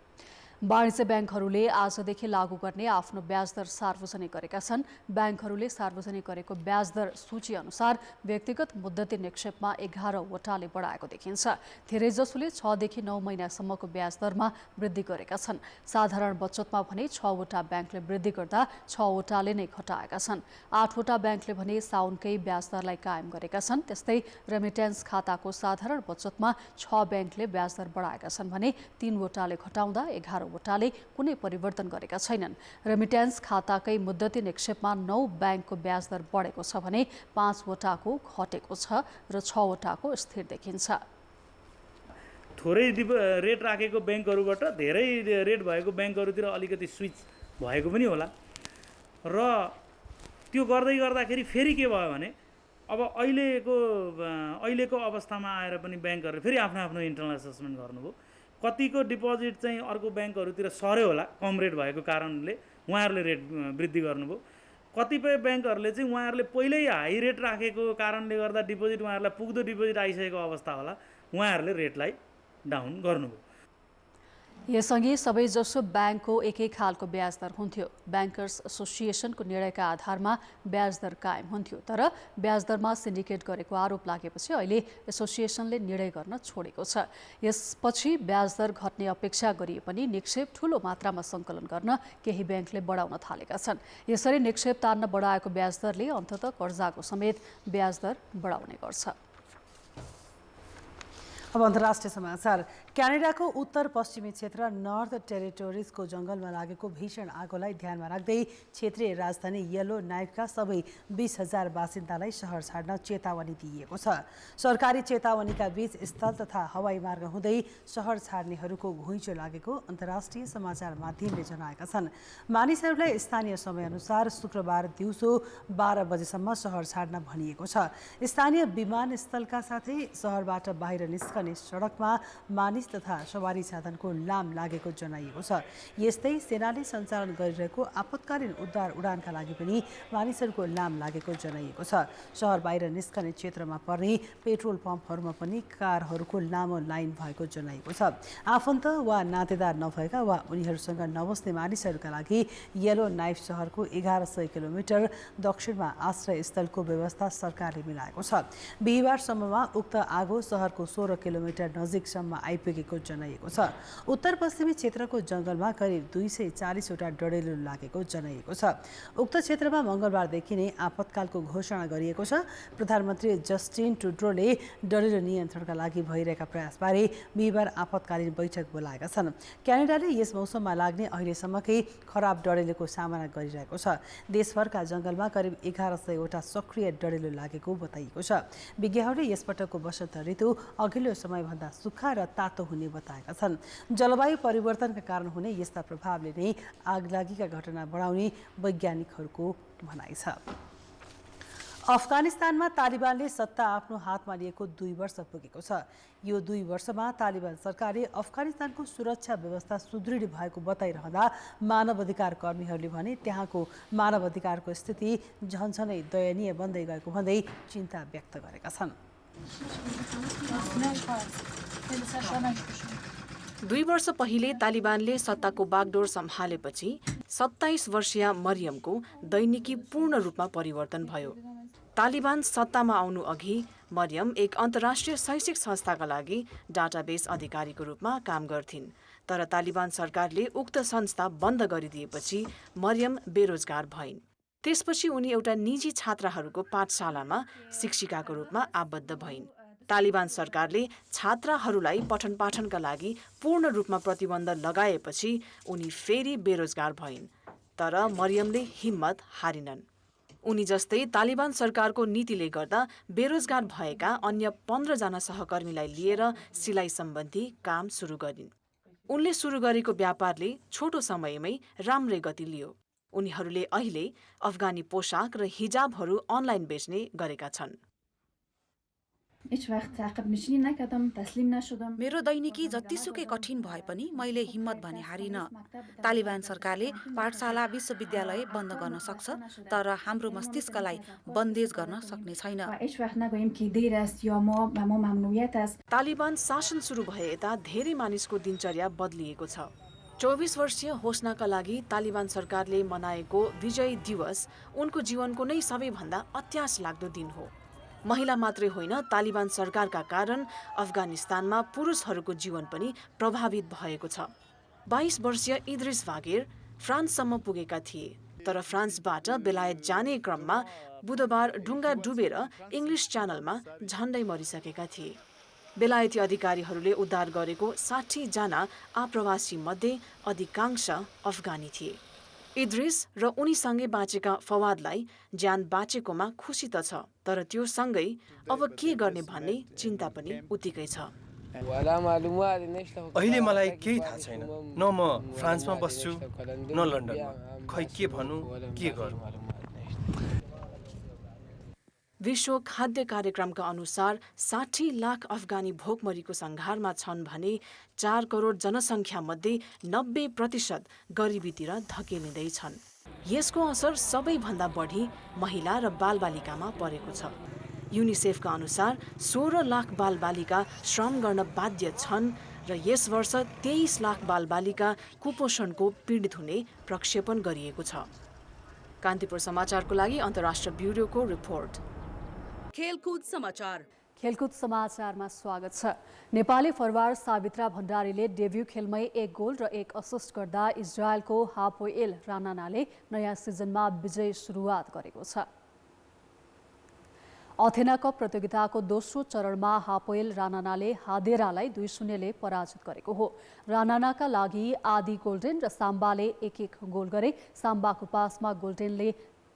वाणिज्य ब्याङ्कहरूले आजदेखि लागू गर्ने आफ्नो ब्याज दर सार्वजनिक गरेका छन्। ब्याङ्कहरूले सार्वजनिक गरेको ब्याज दर सूची अनुसार व्यक्तिगत मुद्दती निक्षेपमा 11वटाले बढाएको देखिन्छ। धेरैजसोले 6 देखि 9 महिनासम्मको ब्याज दरमा वृद्धि गरेका छन्। साधारण बचतमा भने 6वटा ब्याङ्कले वृद्धि गर्दा 6वटाले नै घटाएका छन्। 8वटा ब्याङ्कले भने साउनकै ब्याज दरलाई कायम गरेका छन्। त्यस्तै रेमिट्यान्स खाताको साधारण बचतमा 6 ब्याङ्कले ब्याज दर बढाएका छन् भने 3वटाले घटाउँदा 11वटाले कुनै परिवर्तन गरेका छैनन्। रेमिट्यान्स खाताकै मुद्दती निक्षेपमा 9 ब्याङ्कको ब्याज दर बढेको छ भने 5वटाको घटेको छ र 6वटाको स्थिर देखिन्छ। थोरै रेट राखेको ब्याङ्कहरूबाट धेरै रेट भएको ब्याङ्कहरूतिर अलिकति स्विच भएको पनि होला र त्यो गर्दाखेरि फेरि के भयो भने अब अहिलेको अवस्थामा आएर पनि ब्याङ्कहरूले फेरि आफ्नो इन्टरनल एसेसमेन्ट गर्नुभयो। कतिको डिपोजिट चाहिँ अर्को ब्याङ्कहरूतिर सर्यो होला कम रेट भएको कारणले उहाँहरूले रेट वृद्धि गर्नुभयो। कतिपय ब्याङ्कहरूले चाहिँ उहाँहरूले पहिल्यै हाई रेट राखेको कारणले गर्दा डिपोजिट उहाँहरूलाई पुग्दो डिपोजिट आइसकेको अवस्था होला, उहाँहरूले रेटलाई डाउन गर्नुभयो। यसअघि सबैजसो ब्याङ्कको एकै खालको ब्याज दर हुन्थ्यो। ब्याङ्कर्स एसोसिएसनको निर्णयका आधारमा ब्याज दर कायम हुन्थ्यो, तर ब्याज दरमा सिन्डिकेट गरेको आरोप लागेपछि अहिले एसोसिएसनले निर्णय गर्न छोडेको छ। यसपछि ब्याज दर घट्ने अपेक्षा गरिए पनि निक्षेप ठूलो मात्रामा सङ्कलन गर्न केही ब्याङ्कले बढाउन थालेका छन्। यसरी निक्षेप तान्न बढाएको ब्याज दरले अन्ततः कर्जाको समेत ब्याज दर बढाउने गर्छ। अब अन्तर्राष्ट्रिय समाचार। क्यानाडाको उत्तर पश्चिमी क्षेत्र नर्थ टेरिटोरिजको जङ्गलमा लागेको भीषण आगोलाई ध्यानमा राख्दै क्षेत्रीय राजधानी येलो नाइफका सबै 20,000 बासिन्दालाई सहर छाड्न चेतावनी दिइएको छ। सरकारी चेतावनीका बीच स्थल तथा हवाई मार्ग हुँदै सहर छाड्नेहरूको घुइँचो लागेको अन्तर्राष्ट्रिय समाचार माध्यमले जनाएका छन्। मानिसहरूलाई स्थानीय समयअनुसार शुक्रबार दिउँसो 12 बजेसम्म सहर छाड्न भनिएको छ। स्थानीय विमानस्थलका साथै सहरबाट बाहिर निस्कने सडकमा मानिस तथा सवारी साधनको लाम लागेको जनाइएको छ। यस्तै सेनाले सञ्चालन गरिरहेको आपतकालीन उद्धार उडानका लागि पनि मानिसहरूको लाम लागेको जनाइएको छ। सहर बाहिर निस्कने क्षेत्रमा पर्ने पेट्रोल पम्पहरूमा पनि कारहरूको लामो लाइन भएको जनाइएको छ। आफन्त वा नातेदार नभएका वा उनीहरूसँग नबस्ने मानिसहरूका लागि येलो नाइफ सहरको 1100 किलोमिटर दक्षिणमा आश्रय स्थलको व्यवस्था सरकारले मिलाएको छ। बिहिबारसम्ममा उक्त आगो सहरको 16 किलोमिटर नजिकसम्म आइपुगेको जनाइएको छ। उत्तर पश्चिमी क्षेत्रको जङ्गलमा करिब 240वटा डढेलो लागेको जनाइएको छ। उक्त क्षेत्रमा मङ्गलबारदेखि नै आपतकालको घोषणा गरिएको छ। प्रधानमन्त्री जस्टिन ट्रुडोले डढेलो नियन्त्रणका लागि भइरहेका प्रयासबारे बिहिबार आपतकालीन बैठक बोलाएका छन्। क्यानाडाले यस मौसममा लाग्ने अहिलेसम्मकै खराब डढेलोको सामना गरिरहेको छ। देशभरका जङ्गलमा करिब 1100वटा सक्रिय डढेलो लागेको बताइएको छ। विज्ञहरूले यसपटकको वसन्त ऋतु अघिल्लो समयभन्दा सुक्खा र तातो हुने बताएका छन्। जलवायु परिवर्तनका कारण हुने यस्ता प्रभावले नै आगलागीका घटना बढाउने वैज्ञानिकहरूको भनाइ छ। अफगानिस्तानमा तालिबानले सत्ता आफ्नो हातमा लिएको 2 वर्ष पुगेको छ। यो 2 वर्षमा तालिबान सरकारले अफगानिस्तानको सुरक्षा व्यवस्था सुदृढ भएको बताइरहँदा मानवाधिकार कर्मीहरूले भने त्यहाँको मानवाधिकारको स्थिति झन्झनै दयनीय बन्दै गएको भन्दै चिन्ता व्यक्त गरेका छन्। 2 वर्ष पहिले तालिबानले सत्ताको बागडोर सम्हालेपछि 27 वर्षीय मरियमको दैनिकी पूर्ण रूपमा परिवर्तन भयो। तालिबान सत्तामा आउनु अघि मरियम एक अन्तर्राष्ट्रिय शैक्षिक संस्थाका लागि डाटाबेस अधिकारीको रूपमा काम गर्थिन्। तर तालिबान सरकारले उक्त संस्था बन्द गरिदिएपछि मरियम बेरोजगार भइन्। त्यसपछि उनी एउटा निजी छात्राहरूको पाठशालामा शिक्षिकाको रूपमा आबद्ध भइन्। तालिबान सरकारले छात्राहरूलाई पठन पाठनका लागि पूर्ण रूपमा प्रतिबन्ध लगाएपछि उनी फेरि बेरोजगार भइन्। तर मरियमले हिम्मत हारिनन्। उनी जस्तै तालिबान सरकारको नीतिले गर्दा बेरोजगार भएका अन्य 15 जना सहकर्मीलाई लिएर सिलाइ सम्बन्धी काम सुरु गरिन्। उनले सुरु गरेको व्यापारले छोटो समयमै राम्रै गति लियो। उनीहरूले अहिले अफगानी पोशाक र हिजाबहरू अनलाइन बेच्ने गरेका छन्। मेरो दैनिकी जतिसुकै कठिन भए पनि मैले हिम्मत भने हारिन। तालिबान सरकारले पाठशाला विश्वविद्यालय बन्द गर्न सक्छ, तर हाम्रो मस्तिष्कलाई बन्देज गर्न सक्ने छैन। तालिबान शासन सुरु भए यता धेरै मानिसको दिनचर्या बदलिएको छ। 24 वर्षीय होस्नाका लागि तालिबान सरकारले मनाएको विजय दिवस उनको जीवनको नै सबैभन्दा अत्यास लाग्दो दिन हो। महिला मात्रै होइन, तालिबान सरकारका कारण अफगानिस्तानमा पुरुषहरूको जीवन पनि प्रभावित भएको छ। 22 वर्षीय इद्रिस भागेर फ्रान्ससम्म पुगेका थिए, तर फ्रान्सबाट बेलायत जाने क्रममा बुधबार डुङ्गा डुबेर इङ्ग्लिस च्यानलमा झन्डै मरिसकेका थिए। बेलायती अधिकारीहरूले उद्धार गरेको 60 जना आप्रवासी मध्ये अधिकांश अफगानी थिए। इद्रिस र उनीसँगै बाँचेका फवादलाई ज्यान बाँचेकोमा खुसी त छ, तर त्यो सँगै अब के गर्ने भन्ने चिन्ता पनि उत्तिकै छ। अहिले मलाई केही थाहा छैन, न म फ्रान्समा बस्छु न लन्डनमा। खै के भनौँ, के गरौँ। विश्व खाद्य कार्यक्रमका अनुसार 60 लाख अफगानी भोकमरीको सङ्घारमा छन् भने 4 करोड जनसङ्ख्या मध्ये 90% गरिबीतिर धकेलिँदैछन्। यसको असर सबैभन्दा बढी महिला र बालबालिकामा परेको छ। युनिसेफका अनुसार 16 लाख बालबालिका श्रम गर्न बाध्य छन् र यस वर्ष 23 लाख बालबालिका कुपोषणको पीडित हुने प्रक्षेपण गरिएको छ। कान्तिपुर समाचारको लागि अन्तर्राष्ट्रिय ब्युरोको रिपोर्ट। खेलकुद समाचारमा स्वागत छ। नेपाली फरवार्ड सावित्रा भण्डारीले डेब्यू खेलमै 1 गोल र 1 असिस्ट गर्दा इजरायलको हापोएल रानानाले नयाँ सिजनमा विजयी सुरुवात गरेको छ। अथेना कप प्रतियोगिताको दोस्रो चरणमा हापोएल रानानाले हादेरालाई 2-0ले पराजित गरेको हो। रानानाका लागि आदि गोल्डेन र साम्बाले 1-1 गोल गरे। साम्बाको पासमा गोल्डेनले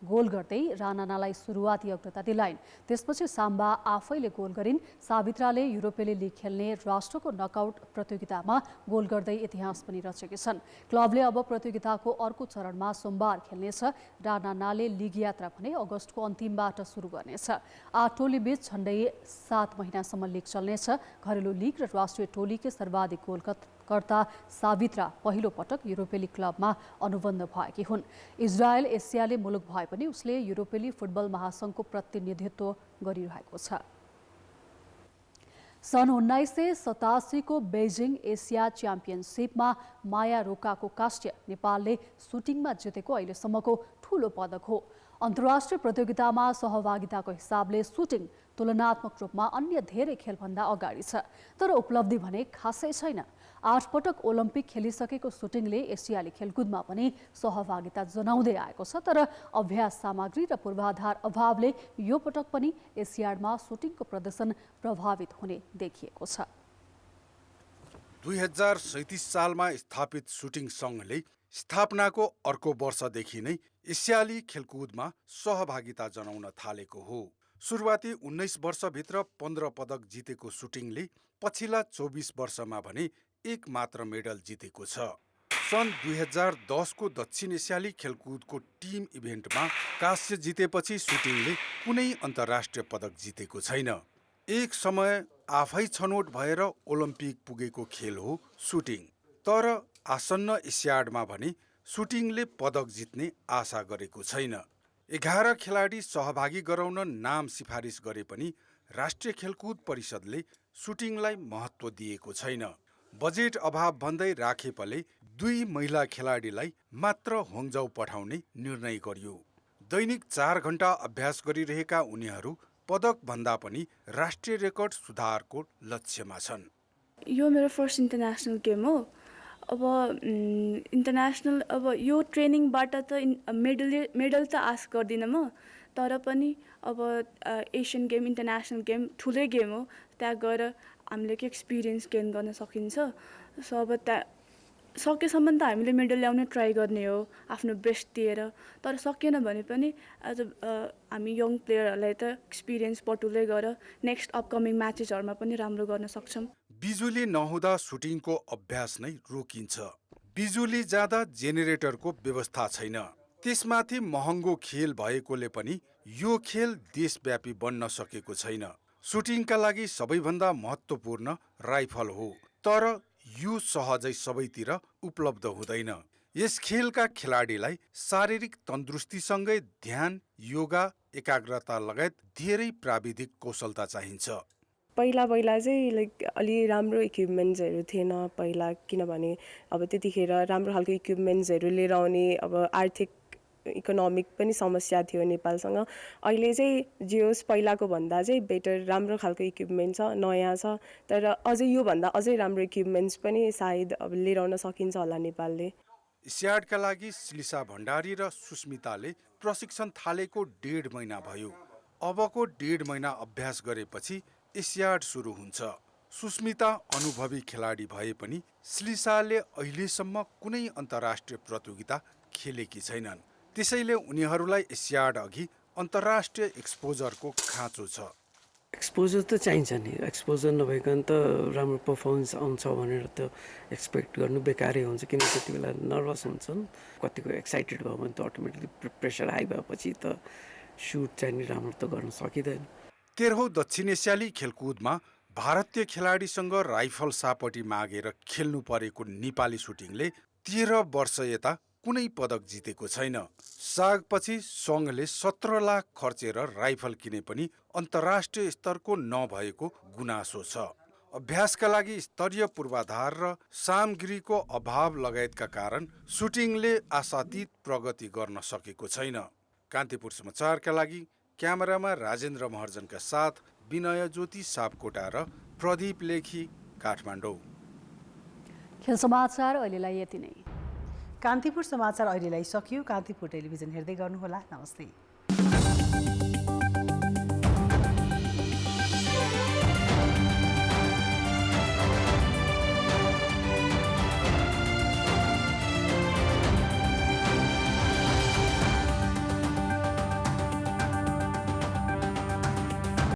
गोल गर्दै रानानालाई सुरुवाती अग्रता दिलाइन्। त्यसपछि साम्बा आफैले गोल गरिन्। सावित्राले युरोपेली लिग खेल्ने राष्ट्रको नकआउट प्रतियोगितामा गोल गर्दै इतिहास पनि रचेकी छन्। क्लबले अब प्रतियोगिताको अर्को चरणमा सोमबार खेल्नेछ। रानानाले लिग यात्रा भने अगस्तको अन्तिमबाट सुरु गर्नेछ। 8 टोलीबीच झन्डै 7 महिनासम्म लिग चल्नेछ। घरेलु लिग र राष्ट्रिय टोलीकै सर्वाधिक गोलकर्ता सावित्रा पहिलो पटक युरोपेली क्लबमा अनुबन्ध भएकी हुन्। इजरायल एसियाली मुलुक भए पनि उसले युरोपेली फुटबल महासङ्घको प्रतिनिधित्व गरिरहेको छ। सन् 1987 को बेजिङ एसिया च्याम्पियनसिपमा माया रोकाको काष्ठ नेपालले सुटिङमा जितेको अहिलेसम्मको ठूलो पदक हो। अन्तर्राष्ट्रिय प्रतियोगितामा सहभागिताको हिसाबले सुटिङ तुलनात्मक रूपमा अन्य धेरै खेलभन्दा अगाडि छ, तर उपलब्धि भने खासै छैन। 8 पटक ओलम्पिक खेलिसकेको सुटिङले एसियाली खेलकुदमा पनि सहभागिता जनाउँदै आएको छ, तर अभ्यास सामग्री र पूर्वाधार अभावले यो पटक पनि एसियाडमा सुटिङको प्रदर्शन प्रभावित हुने देखिएको छ। 2037 सालमा स्थापित सुटिङ सङ्घले स्थापनाको अर्को वर्षदेखि नै एसियाली खेलकुदमा सहभागिता जनाउन थालेको हो। सुरुवाती 19 वर्षभित्र 15 पदक जितेको सुटिङले पछिल्ला 24 वर्षमा भने 1 मात्र मेडल जितेको छ। सन् 2010 को दक्षिण एसियाली खेलकुदको टिम इभेन्टमा कांस्य जितेपछि सुटिङले कुनै अन्तर्राष्ट्रिय पदक जितेको छैन। एक समय आफै छनौट भएर ओलम्पिक पुगेको खेल हो सुटिङ, तर आसन्न एसियाडमा भने सुटिङले पदक जित्ने आशा गरेको छैन। 11 खेलाडी सहभागी गराउन नाम सिफारिस गरे पनि राष्ट्रिय खेलकुद परिषदले सुटिङलाई महत्त्व दिएको छैन। बजेट अभाव भन्दै राखेपले 2 महिला खेलाडीलाई मात्र होङजाउ पठाउने निर्णय गरियो। दैनिक 4 घण्टा अभ्यास गरिरहेका उनीहरू पदक भन्दा पनि राष्ट्रिय रेकर्ड सुधारको लक्ष्यमा छन्। यो मेरो फर्स्ट इन्टरनेसनल गेम हो। अब यो ट्रेनिङबाट त मेडल त आश गर्दिनँ म, तर पनि अब एसियन गेम, इन्टरनेसनल गेम ठुलै गेम हो। त्यहाँ गएर हामीले के एक्सपिरियन्स गेन गर्न सकिन्छ। सो अब त्यहाँ सकेसम्म त हामीले मेडल ल्याउने ट्राई गर्ने हो आफ्नो बेस्ट दिएर, तर सकेन भने पनि एज हामी यङ प्लेयरहरूलाई त एक्सपिरियन्स बटुल्दै गएर नेक्स्ट अपकमिङ म्याचेसहरूमा पनि राम्रो गर्न सक्छौँ। बिजुली नहुँदा सुटिङको अभ्यास नै रोकिन्छ। बिजुली जाँदा जेनेरेटरको व्यवस्था छैन। त्यसमाथि महँगो खेल भएकोले पनि यो खेल देशव्यापी बन्न सकेको छैन। सुटिङका लागि सबैभन्दा महत्त्वपूर्ण राइफल हो, तर यो सहजै सबैतिर उपलब्ध हुँदैन। यस खेलका खेलाडीलाई शारीरिक तन्दुरुस्तीसँगै ध्यान, योगा, एकाग्रता लगायत धेरै प्राविधिक कौशलता चाहिन्छ। पहिला चाहिँ लाइक अलि राम्रो इक्विपमेन्ट्सहरू थिएन पहिला, किनभने अब त्यतिखेर राम्रो खालको इक्विपमेन्ट्सहरू लिएर आउने अब आर्थिक इकोनोमिक पनि समस्या थियो नेपालसँग। अहिले चाहिँ जे होस् पहिलाको भन्दा चाहिँ बेटर राम्रो खालको इक्विपमेन्ट छ, नयाँ छ, तर अझै योभन्दा अझै राम्रो इक्विपमेन्ट्स पनि सायद अब लिएर आउन सकिन्छ होला नेपालले। एसियाडका लागि श्लिसा भण्डारी र सुस्मिताले प्रशिक्षण थालेको 1.5 महिना भयो। अबको 1.5 महिना अभ्यास गरेपछि एसियाड सुरु हुन्छ। सुस्मिता अनुभवी खेलाडी भए पनि श्लिसाले अहिलेसम्म कुनै अन्तर्राष्ट्रिय प्रतियोगिता खेलेकी छैनन्। त्यसैले उनीहरूलाई एसियाड अघि अन्तर्राष्ट्रिय एक्सपोजरको खाँचो छ। एक्सपोजर त चाहिन्छ नि, एक्सपोजर नभइकन त राम्रो पर्फर्मेन्स आउँछ भनेर त एक्सपेक्ट गर्नु बेकारै हुन्छ, किन त्यति बेला नर्भस हुन्छन्। कतिको एक्साइटेड भयो भने त अटोमेटिकली प्रेसर हाई भएपछि त सुट चाहिँ नि राम्रो त गर्न सकिँदैन। 13औं दक्षिण एसियाली खेलकुदमा भारतीय खेलाडीसँग राइफल सापटी मागेर खेल्नु परेको नेपाली सुटिङले 13 वर्ष यता कुनै पदक जितेको छैन। सागपछि सङ्घले 17 लाख खर्चेर राइफल किने पनि अन्तर्राष्ट्रिय स्तरको नभएको गुनासो छ। अभ्यासका लागि स्तरीय पूर्वाधार र सामग्रीको अभाव लगायतका कारण सुटिङले आशातीत प्रगति गर्न सकेको छैन। कान्तिपुर समाचारका लागि क्यामेरामा राजेन्द्र महर्जनका साथ विनय ज्योति सापकोटा र प्रदीप लेखी, काठमाडौँ। खेल समाचार अहिलेलाई यति नै। कान्तिपुर समाचार अहिलेलाई सकियो। कान्तिपुर टेलिभिजन हेर्दै गर्नुहोला। नमस्ते।